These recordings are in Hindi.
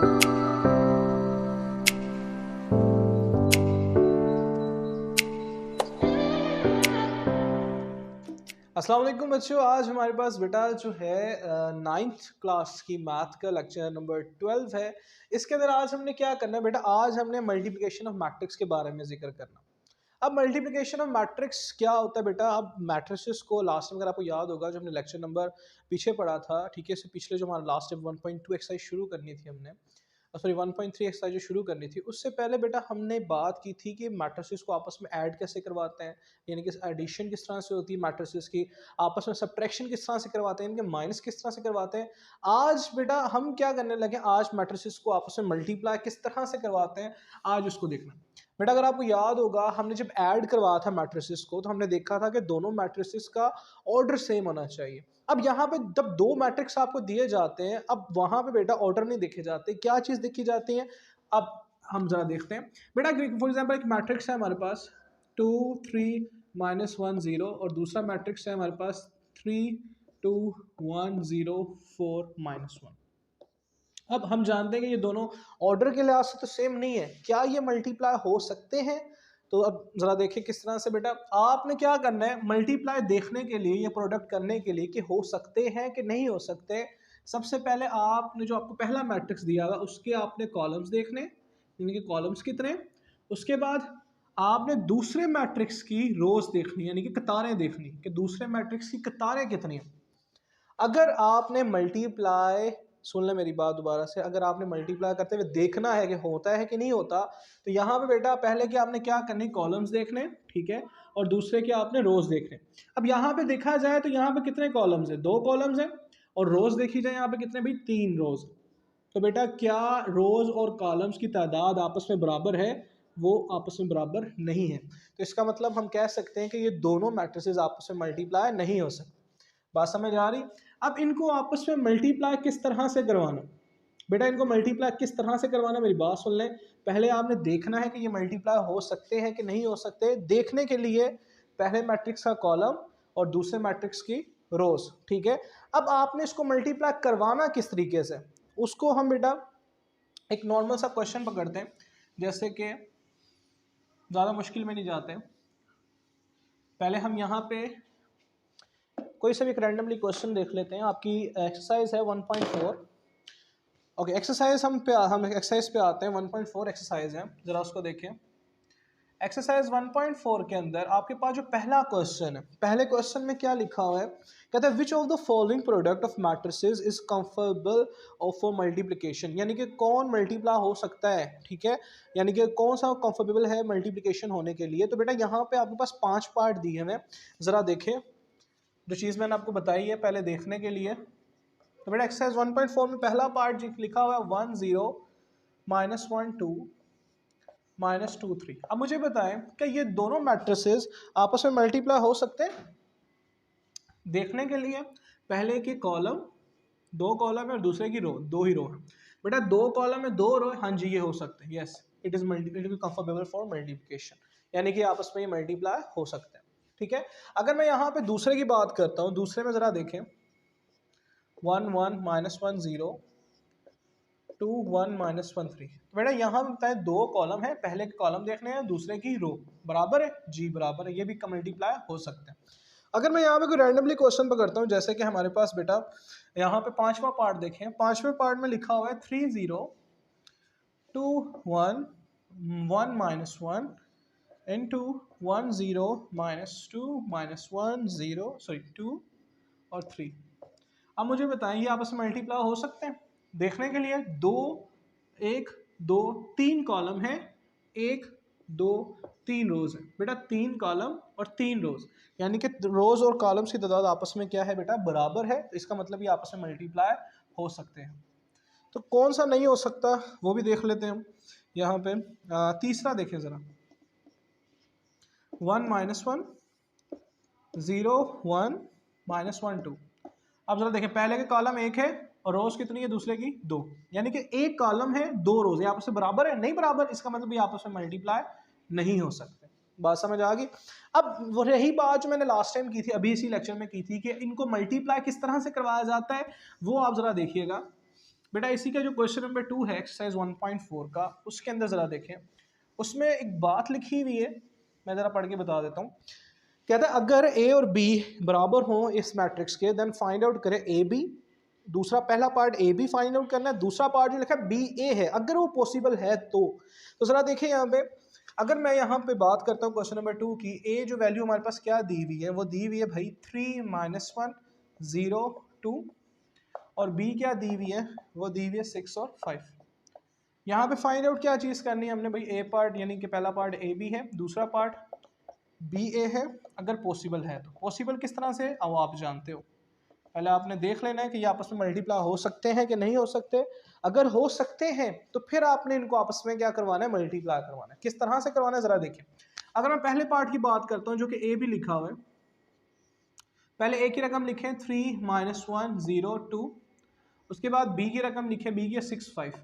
अस्सलाम वालेकुम बच्चों, आज हमारे पास बेटा जो है 9th क्लास की मैथ का लेक्चर नंबर 12 है। इसके अंदर आज हमने क्या करना है बेटा, आज हमने मल्टीप्लिकेशन ऑफ मैट्रिक्स के बारे में जिक्र करना। अब मल्टीप्लिकेशन ऑफ मैट्रिक्स क्या होता है बेटा, अब मैट्रिसेस को लास्ट टाइम अगर आपको याद होगा जो हमने लेक्चर नंबर पीछे पढ़ा था, ठीक है, इससे पिछले जो हमारा लास्ट टाइम 1.2 एक्सरसाइज शुरू करनी थी हमने, सॉरी 1.3 एक्सरसाइज जो शुरू करनी थी, उससे पहले बेटा हमने बात की थी कि मैट्रिसेस को आपस में ऐड कैसे करवाते हैं, यानी कि एडिशन किस तरह से होती है मैट्रिसेस की, आपस में सब्ट्रैक्शन किस तरह से करवाते हैं, इनके माइनस किस तरह से करवाते हैं। आज बेटा हम क्या करने लगे, आज मैट्रिसेस को आपस में मल्टीप्लाई किस तरह से करवाते हैं, आज उसको देखना। बेटा अगर आपको याद होगा हमने जब ऐड करवाया था मैट्रिसेस को, तो हमने देखा था कि दोनों मैट्रिसेस का ऑर्डर सेम होना चाहिए। अब यहाँ पे जब दो मैट्रिक्स आपको दिए जाते हैं, अब वहां पे बेटा ऑर्डर नहीं देखे जाते, क्या चीज देखी जाती है। अब हम जरा देखते हैं बेटा, फॉर एग्जांपल एक मैट्रिक्स है हमारे पास 2 3 -1 0 और दूसरा मैट्रिक्स है हमारे पास 3 2 1 0 4 -1। अब हम जानते हैं कि ये दोनों ऑर्डर के लिहाज से तो सेम नहीं है, क्या ये मल्टीप्लाई हो सकते हैं। तो अब जरा देखिए किस तरह से बेटा, आपने क्या करना है मल्टीप्लाई देखने के लिए, ये प्रोडक्ट करने के लिए कि हो सकते हैं कि नहीं हो सकते। सबसे पहले आपने जो आपको पहला मैट्रिक्स दिया हुआ उसके आपने कॉलम्स देखने, यानी कि कॉलम्स कितने। उसके बाद आपने दूसरे मैट्रिक्स की रोज देखनी, यानी कि कतारें देखनी कि दूसरे मैट्रिक्स की कतारें कितनी हैं। अगर आपने मल्टीप्लाई, सुन ले मेरी बात दोबारा से, अगर आपने मल्टीप्लाई करते हुए देखना है कि होता है कि नहीं होता, तो यहाँ पे बेटा पहले कि आपने क्या करने, कॉलम्स देखने, ठीक है, और दूसरे के आपने रोज देखने। अब यहाँ पे देखा जाए तो यहाँ पे कितने कॉलम्स हैं, 2 कॉलम्स हैं, और रोज देखी जाए यहाँ पे कितने भाई, 3 रोज। तो बेटा क्या रोज और कॉलम्स की तादाद आपस में बराबर है, वो आपस में बराबर नहीं है। तो इसका मतलब हम कह सकते हैं कि ये दोनों मैट्रिसेस आपस में मल्टीप्लाई नहीं हो सकते। बात समझ आ रही। अब इनको आपस में मल्टीप्लाई किस तरह से करवाना, बेटा इनको मल्टीप्लाई किस तरह से करवाना, मेरी बात सुन लें। पहले आपने देखना है कि ये मल्टीप्लाई हो सकते हैं कि नहीं हो सकते। देखने के लिए पहले मैट्रिक्स का कॉलम और दूसरे मैट्रिक्स की रोज, ठीक है। अब आपने इसको मल्टीप्लाई करवाना किस तरीके से, उसको हम बेटा एक नॉर्मल सा क्वेश्चन पकड़ते हैं, जैसे कि ज़्यादा मुश्किल में नहीं जाते। पहले हम यहाँ पे कोई सा भी एक रैंडमली क्वेश्चन देख लेते हैं। आपकी एक्सरसाइज है 1.4। ओके, एक्सरसाइज हम एक्सरसाइज पे आते हैं। 1.4 एक्सरसाइज है, जरा उसको देखें। एक्सरसाइज 1.4 के अंदर आपके पास जो पहला क्वेश्चन है, पहले क्वेश्चन में क्या लिखा हुआ है, कहता है which of the following product of matrices is comfortable for multiplication, यानी कि कौन मल्टीप्लाई हो सकता है, ठीक है, यानी कि कौन सा कंफर्टेबल है मल्टीप्लिकेशन होने के लिए। तो बेटा यहाँ पे आपके पास 5 पार्ट दिए हुए हैं, जरा देखें। जो चीज़ मैंने आपको बताई है पहले देखने के लिए, तो बेटा एक्सरसाइज 1.4 में पहला पार्ट लिखा हुआ है 1 0 -1 2 -2 3। अब मुझे बताएं कि ये दोनों मैट्रिसेस आपस में मल्टीप्लाई हो सकते हैं। देखने के लिए पहले के कॉलम, 2 कॉलम है और दूसरे की रो, 2 ही रो है। बेटा 2 कॉलम है 2 रो, हाँ जी ये हो सकते हैं, yes it is comfortable for multiplication, यानी कि आपस में ये मल्टीप्लाई हो सकते हैं, ठीक है। अगर मैं यहाँ पे दूसरे की बात करता हूँ, दूसरे में जरा देखें 1 1 -1 0 2 1 -1 3। बेटा यहाँ बताए 2 कॉलम है, पहले के कॉलम देखने हैं, दूसरे की रो, बराबर है जी, बराबर है, ये भी मल्टीप्लाई हो सकते हैं। अगर मैं यहाँ पे कोई रैंडमली क्वेश्चन पकड़ता हूँ, जैसे कि हमारे पास बेटा यहाँ पे 5वां पार्ट देखें, 5वें पार्ट में लिखा हुआ है 3 0 2 1 1 -1 into 1 0 -2 -1 0 सॉरी 2 और 3। अब मुझे बताएं ये आपस में मल्टीप्लाई हो सकते हैं। देखने के लिए 2 1 2 3 कॉलम है, 1 2 3 रोज है। बेटा 3 कॉलम और 3 रोज, यानी कि रोज और कॉलम्स की तादाद आपस में क्या है बेटा, बराबर है। तो इसका मतलब ये आपस में मल्टीप्लाई हो सकते हैं। तो कौन सा नहीं हो सकता वो भी देख लेते हैं हम यहाँ पे। तीसरा देखें ज़रा, 1 -1 0 1 -1 2। अब जरा देखें, पहले के कॉलम 1 है और रोज कितनी है, दूसरे की 2, यानी कि एक कॉलम है 2 रोज, ये आपस में बराबर है, नहीं बराबर, इसका मतलब ये आपस में मल्टीप्लाई नहीं हो सकते। बात समझ आ गई। अब वो रही बात जो मैंने लास्ट टाइम की थी, अभी इसी लेक्चर में की थी, कि इनको मल्टीप्लाई किस तरह से करवाया जाता है, वो आप जरा देखिएगा। बेटा इसी का जो क्वेश्चन नंबर 2 है एक्सरसाइज 1.4 का, उसके अंदर ज़रा देखें, उसमें एक बात लिखी हुई है, मैं ज़रा पढ़ के बता देता हूँ। कहता है अगर ए और बी बराबर हों इस मैट्रिक्स के, देन फाइंड आउट करें ए बी। दूसरा पहला part A B find out करना है, दूसरा पार्ट जो लिखा है बी ए है, अगर वो पॉसिबल है तो ज़रा देखिए यहाँ पे, अगर मैं यहाँ पे बात करता हूँ क्वेश्चन नंबर 2 की, ए जो वैल्यू हमारे पास क्या दी हुई है, वो दी हुई है भाई 3 -1 0 2, और बी क्या दी हुई है, वो दी हुई है 6 और 5। यहाँ पे फाइंड आउट क्या चीज़ करनी है हमने भाई, ए पार्ट यानी कि पहला पार्ट ए बी है, दूसरा पार्ट बी ए है, अगर पॉसिबल है तो। पॉसिबल किस तरह से, अब आप जानते हो, पहले आपने देख लेना है कि ये आपस में मल्टीप्लाई हो सकते हैं कि नहीं हो सकते। अगर हो सकते हैं तो फिर आपने इनको आपस में क्या करवाना है, मल्टीप्लाई करवाना है। किस तरह से करवाना है ज़रा देखिए। अगर मैं पहले पार्ट की बात करता हूँ जो कि ए भी लिखा हुआ है, पहले ए की रकम लिखें 3 -1 0 2, उसके बाद बी की रकम लिखें, बी की 6 5।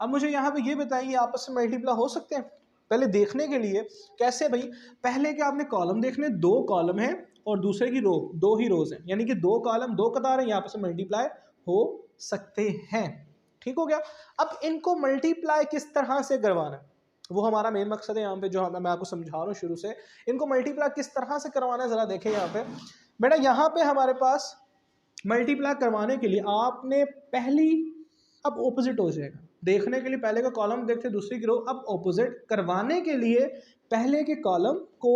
अब मुझे यहाँ पे ये बताइए आपस में मल्टीप्लाई हो सकते हैं। पहले देखने के लिए कैसे भाई, पहले के आपने कॉलम देखने, 2 कॉलम हैं और दूसरे की रो, 2 ही रोज हैं, यानी कि 2 कॉलम 2 कतार हैं, आपस में मल्टीप्लाई हो सकते हैं। ठीक हो गया। अब इनको मल्टीप्लाई किस तरह से करवाना है, वो हमारा मेन मकसद है यहाँ पे, जो मैं आपको समझा रहा हूँ शुरू से। इनको मल्टीप्लाई किस तरह से करवाना है जरा देखें यहाँ पे। बेटा यहाँ पे हमारे पास मल्टीप्लाई करवाने के लिए आपने पहली, अब ऑपोजिट हो जाएगा, देखने के लिए पहले का कॉलम देखते दूसरे की रो, अब ऑपोजिट करवाने के लिए पहले के कॉलम को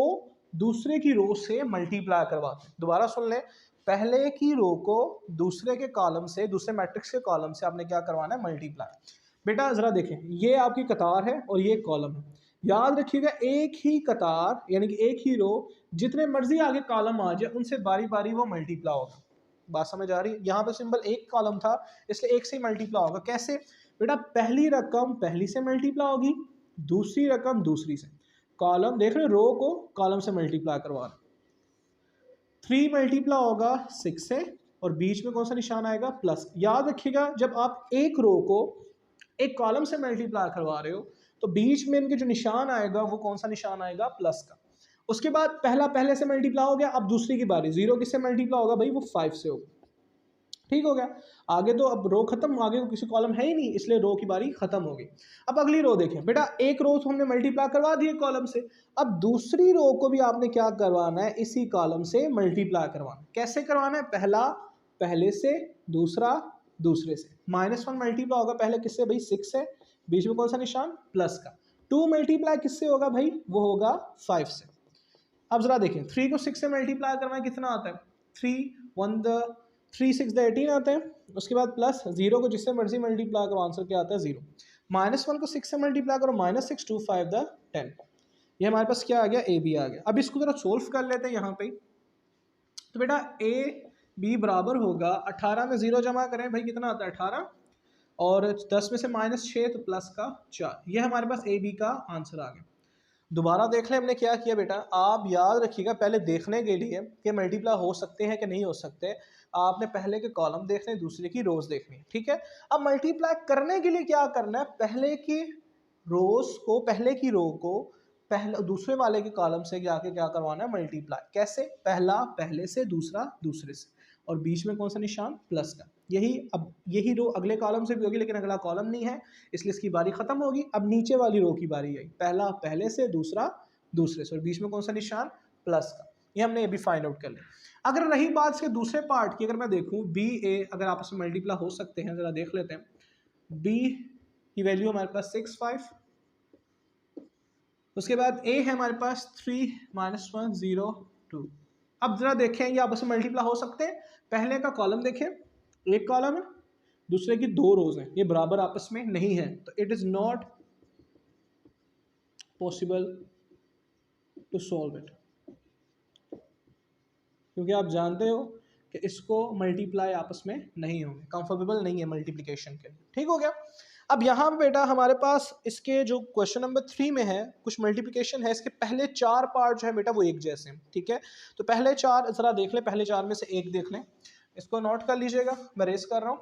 दूसरे की रो से मल्टीप्लाई करवाते हैं। दोबारा सुन लें, पहले की रो को दूसरे के कॉलम से, दूसरे मैट्रिक्स के कॉलम से आपने क्या करवाना है, मल्टीप्लाई। बेटा जरा देखें, ये आपकी कतार है और ये कॉलम है, याद रखिएगा एक ही कतार यानी कि एक ही रो, जितने मर्जी आगे कॉलम आ जाए उनसे बारी बारी वो मल्टीप्लाई होगा। बात समझ आ रही है। यहाँ पे सिंबल एक कॉलम था इसलिए एक से ही मल्टीप्लाई होगा। कैसे बेटा, पहली रकम पहली से मल्टीप्लाई होगी, दूसरी रकम दूसरी से। कॉलम देख रहे, रो को कॉलम से मल्टीप्लाई करवा रहे, 3 मल्टीप्लाई होगा 6 से, और बीच में कौन सा निशान आएगा, प्लस। याद रखिएगा जब आप एक रो को एक कॉलम से मल्टीप्लाई करवा रहे हो तो बीच में इनके जो निशान आएगा वो कौन सा निशान आएगा, प्लस का। उसके बाद पहला पहले से मल्टीप्लाई हो गया, अब दूसरी की बारी, 0 किससे मल्टीप्लाई होगा भाई, वो 5 से होगा। ठीक हो गया। आगे तो अब रो खत्म, आगे तो किसी कॉलम है ही नहीं, इसलिए रो की बारी खत्म हो गई। अब अगली रो देखें बेटा, एक रो तो हमने मल्टीप्लाई करवा दी कॉलम से, अब दूसरी रो को भी आपने क्या करवाना है, इसी कॉलम से मल्टीप्लाई करवाना। कैसे करवाना है, पहला पहले से, दूसरा दूसरे से। -1 मल्टीप्लाई होगा पहले किससे भाई, 6 से, बीच में कौन सा निशान, प्लस का। 2 मल्टीप्लाई किससे होगा भाई, वो होगा 5 से। अब जरा देखें, 3 को 6 से मल्टीप्लाई करवाएं, कितना आता है, 3 1 द 3 6 द 18 आता है। उसके बाद प्लस 0 को जिससे मर्जी मल्टीप्लाई करो, आंसर क्या आता है, 0। -1 को 6 से मल्टीप्लाई करो, -6 2 5 द 10। ये हमारे पास क्या आ गया, ए बी आ गया। अब इसको जरा सोल्व कर लेते हैं यहाँ पे। तो बेटा ए बी बराबर होगा, 18 में 0 जमा करें भाई, कितना आता है 18, और 10 में से -6 तो प्लस का 4। ये हमारे पास ए बी का आंसर आ गया। दोबारा देख लें हमने क्या किया बेटा, आप याद रखिएगा पहले देखने के लिए कि मल्टीप्लाई हो सकते हैं कि नहीं हो सकते, आपने पहले के कॉलम देखने, दूसरे की रोज देखनी, ठीक है। अब मल्टीप्लाई करने के लिए क्या करना है, पहले की रोज को, पहले की रो को पहले दूसरे वाले के कॉलम से जाके क्या करवाना है, मल्टीप्लाई। कैसे, पहला पहले से, दूसरा दूसरे से, और बीच में कौन सा निशान, प्लस का। यही अब यही रो अगले कॉलम से भी होगी, लेकिन अगला कॉलम नहीं है इसलिए इसकी बारी खत्म होगी। अब नीचे वाली रो की बारी आई, पहला पहले से, दूसरा दूसरे से, और बीच में कौन सा निशान, प्लस का। ये हमने ये भी फाइंड आउट कर लिया। अगर रही बात इसके दूसरे पार्ट की, अगर मैं देखूं बी ए अगर आपस में मल्टीप्लाई हो सकते हैं, जरा देख लेते हैं। बी की वैल्यू हमारे पास 6 5, उसके बाद ए है हमारे पास 3 -1 0 2। अब जरा देखें ये आपस में मल्टीप्लाई हो सकते हैं। पहले का कॉलम देखें, एक कॉलम है, दूसरे की 2 रोज हैं, ये बराबर आपस में नहीं है, तो it is not possible to solve it, क्योंकि आप जानते हो कि इसको मल्टीप्लाई आपस में नहीं होंगे, कंफर्टेबल नहीं है मल्टीप्लिकेशन के लिए। ठीक हो गया। अब यहाँ पे बेटा हमारे पास इसके जो क्वेश्चन नंबर 3 में है कुछ मल्टीप्लिकेशन है, इसके पहले 4 पार्ट जो है बेटा वो एक जैसे हैं, ठीक है। तो पहले 4 जरा देख लें, पहले 4 में से एक देख लें, इसको नोट कर लीजिएगा, मैं रेस कर रहा हूँ।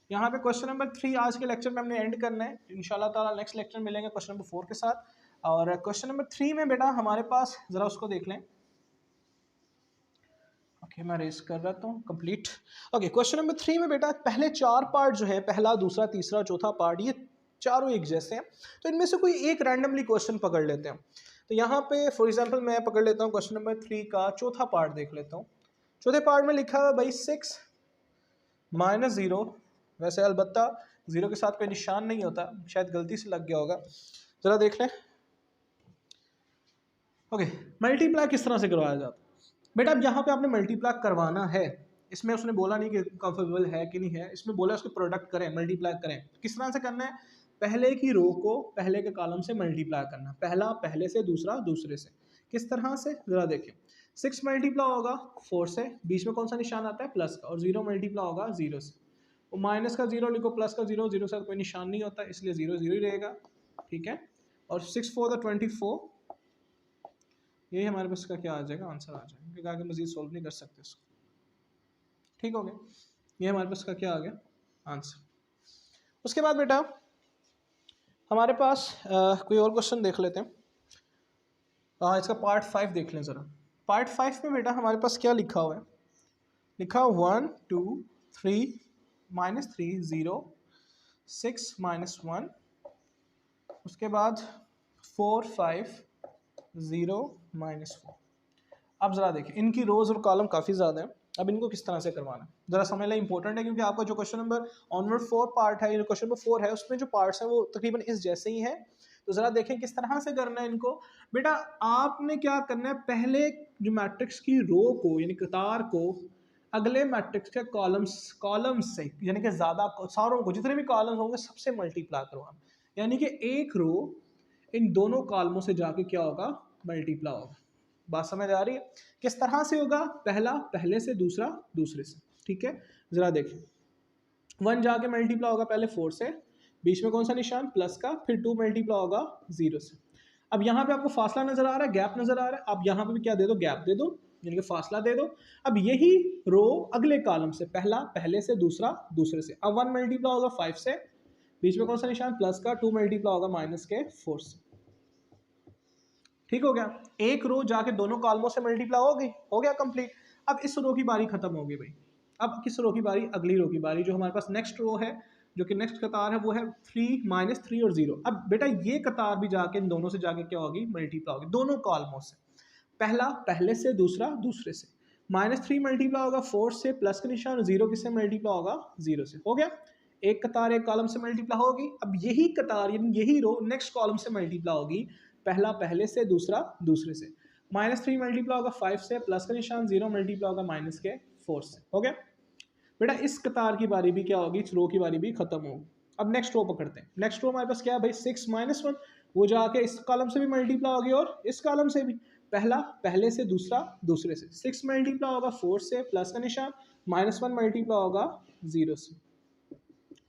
यहाँ पे क्वेश्चन नंबर 3 आज के लेक्चर में हमने एंड करना है, इंशाल्लाह ताला नेक्स्ट लेक्चर मिलेंगे क्वेश्चन नंबर 4 के साथ। और क्वेश्चन नंबर 3 में बेटा हमारे पास जरा उसको देख लें, ओके मैं रेस कर रहा हूँ कंप्लीट। ओके क्वेश्चन नंबर 3 में बेटा पहले 4 पार्ट जो है, पहला दूसरा तीसरा चौथा पार्ट, ये चारों एक जैसे हैं, तो इनमें से कोई एक रैंडमली क्वेश्चन पकड़ लेते हैं। तो यहाँ पे फॉर एग्जांपल मैं पकड़ लेता हूँ क्वेश्चन नंबर 3 का चौथा पार्ट देख लेता हूँ। चौथे पार्ट में लिखा हुआ भाई 6 माइनस 0, वैसे अलबत्ता 0 के साथ कोई निशान नहीं होता, शायद गलती से लग गया होगा, ज़रा देख लें। ओके मल्टीप्लाई किस तरह से करवाया जाता है बेटा? अब यहाँ पे आपने मल्टीप्लाई करवाना है, इसमें उसने बोला नहीं कि कंफर्टेबल है कि नहीं है, इसमें बोला उसको प्रोडक्ट करें, मल्टीप्लाई करें। किस तरह से करना है? पहले की रो को पहले के कॉलम से मल्टीप्लाई करना, पहला पहले से, दूसरा दूसरे से। किस तरह से जरा देखें। 6 मल्टीप्लाई होगा 4 से, बीच में कौन सा निशान आता है? प्लस का, और 0 मल्टीप्लाई होगा 0 से। वो माइनस का 0 लिखो, प्लस का 0, 0 से कोई निशान नहीं होता इसलिए 0 0 ही रहेगा, ठीक है। और 6 4 24, यही हमारे पास का क्या आ जाएगा? आंसर आ जाएगा, क्योंकि आगे मजीद सोल्व नहीं कर सकते इसको, ठीक हो गया। ये हमारे पास का क्या आ गया? आंसर। उसके बाद बेटा हमारे पास कोई और क्वेश्चन देख लेते हैं। इसका पार्ट 5 देख लें ज़रा। पार्ट 5 में बेटा हमारे पास क्या लिखा हुआ है? लिखा 1 2 3 -3 0 6 -1, उसके बाद 4 5 0 -4। अब ज़रा देखिए इनकी रोज़ और कॉलम काफ़ी ज़्यादा है, अब इनको किस तरह से करवाना है ज़रा समझ लें, इंपॉर्टेंट है, क्योंकि आपका जो क्वेश्चन नंबर ऑनवर्ड 4 पार्ट है, क्वेश्चन नंबर 4 है, उसमें जो पार्ट्स हैं वो तकरीबन इस जैसे ही हैं। तो ज़रा देखें किस तरह से करना है इनको। बेटा आपने क्या करना है, पहले जो मैट्रिक्स की रो को यानी कतार को अगले मैट्रिक्स के कॉलम्स से, यानी कि ज़्यादा सारों को, जितने भी कॉलम्स होंगे सबसे मल्टीप्लाई करवाना, यानी कि एक रो इन दोनों कॉलमों से जाके क्या होगा? मल्टीप्लाई होगा। बात समझ आ रही है? किस तरह से होगा? पहला पहले से, दूसरा दूसरे से, ठीक है। जरा देखें 1 जाके मल्टीप्लाई होगा पहले 4 से, बीच में कौन सा निशान? प्लस का, फिर 2 मल्टीप्लाई होगा 0 से। अब यहाँ पे आपको फासला नजर आ रहा है, गैप नजर आ रहा है, आप यहाँ पे भी क्या दे दो? गैप दे दो, यानी कि फासला दे दो। अब यही रो अगले कॉलम से, पहला पहले से, दूसरा दूसरे से। अब 1 मल्टीप्लाई होगा 5 से, बीच में कौन सा निशान? प्लस का, 2 मल्टीप्लाई होगा माइनस के 4 से, ठीक हो गया। एक रो जाके दोनों कॉलमों से मल्टीप्लाई हो गया कंप्लीट। अब इस रो की बारी खत्म हो गई भाई, अब किस रो की बारी? अगली रो की बारी, जो हमारे पास नेक्स्ट रो है, जो कि नेक्स्ट कतार है, वो है 3 -3 और 0। अब बेटा ये कतार भी जाके इन दोनों से जाके क्या होगी? मल्टीप्लाई होगी, दोनों कॉलमों से, पहला पहले से, दूसरा दूसरे से। -3 मल्टीप्लाई होगा 4 से, प्लस का निशान, और 0 किससे मल्टीप्लाई होगा? 0 से। हो गया, एक कतार एक कॉलम से मल्टीप्लाई होगी। अब यही कतार यानी यही रो नेक्स्ट कॉलम से मल्टीप्लाई होगी, पहला पहले से, दूसरा दूसरे से। -3 मल्टीप्लाई होगा 5 से, प्लस का निशान, 0 मल्टीप्लाई होगा माइनस के 4 से। हो गया बेटा, इस कतार की बारी भी क्या होगी? इस रो की बारी भी खत्म होगी। अब नेक्स्ट रो पकड़ते हैं। नेक्स्ट रो हमारे पास क्या है भाई? 6 -1, वो जाके इस कॉलम से भी मल्टीप्लाई होगी और इस कॉलम से भी, पहला पहले से, दूसरा दूसरे से। 6 मल्टीप्लाई होगा 4 से, प्लस का निशान, -1 मल्टीप्लाई होगा 0 से,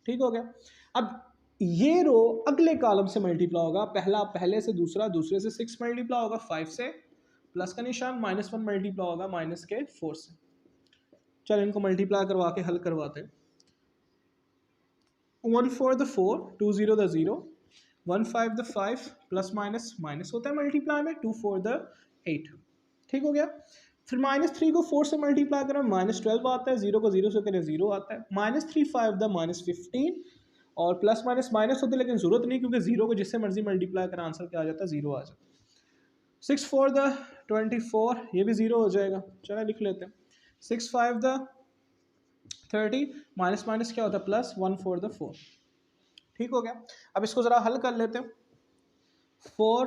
ठीक हो गया। अब ये रो अगले कॉलम से मल्टीप्लाई होगा, पहला पहले से, दूसरा दूसरे से। 6 मल्टीप्लाई होगा 5 से, प्लस का निशान, -1 मल्टीप्लाई होगा माइनस के 4 से। चल इनको मल्टीप्लाई करवा के हल करवाते हैं। 1 4 the 4, 2 0 the 0, 1 5 the 5, plus minus minus होता है मल्टीप्लाई में, 2 4 द 8, ठीक हो गया। फिर -3 को 4 से मल्टीप्लाई करें, -12 आता है, 0 को 0 से करें 0 आता है, -3 5 द -15, और प्लस माइनस माइनस होते हैं, लेकिन जरूरत नहीं, क्योंकि 0 को जिससे मर्जी मल्टीप्लाई करें आंसर क्या आ जाता है? 0 आ जाता है। 6 4 द 24, ये भी 0 हो जाएगा, चलो लिख लेते हैं। 6 5 द 30, माइनस माइनस क्या होता है? प्लस, 1 4 द 4, ठीक हो गया। अब इसको ज़रा हल कर लेते हैं। 4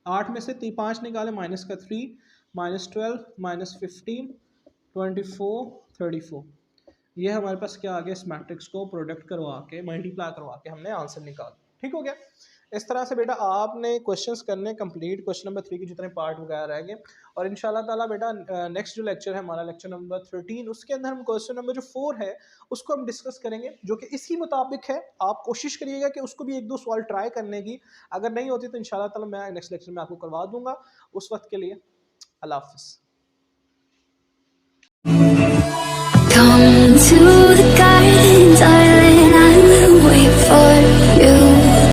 8 में से 5 निकाले, माइनस का 3, -12 -15 24 34, ये हमारे पास क्या आ गया? इस मैट्रिक्स को प्रोडक्ट करवा के, मल्टीप्लाई करवा के हमने आंसर निकाला, ठीक हो गया। इस तरह से बेटा आपने क्वेश्चंस करने कंप्लीट, क्वेश्चन नंबर 3 के जितने पार्ट वगैरह रह गए। और इंशाल्लाह ताला बेटा नेक्स्ट जो लेक्चर है हमारा, लेक्चर नंबर 13, उसके अंदर हम क्वेश्चन नंबर जो 4 है उसको हम डिस्कस करेंगे, जो कि इसी मुताबिक है। आप कोशिश करिएगा कि उसको भी 1-2 सवाल ट्राई करने की, अगर नहीं होती तो इंशाल्लाह ताला मैं नेक्स्ट लेक्चर में आपको करवा दूंगा। उस वक्त के लिए अल्लाह हाफिज़।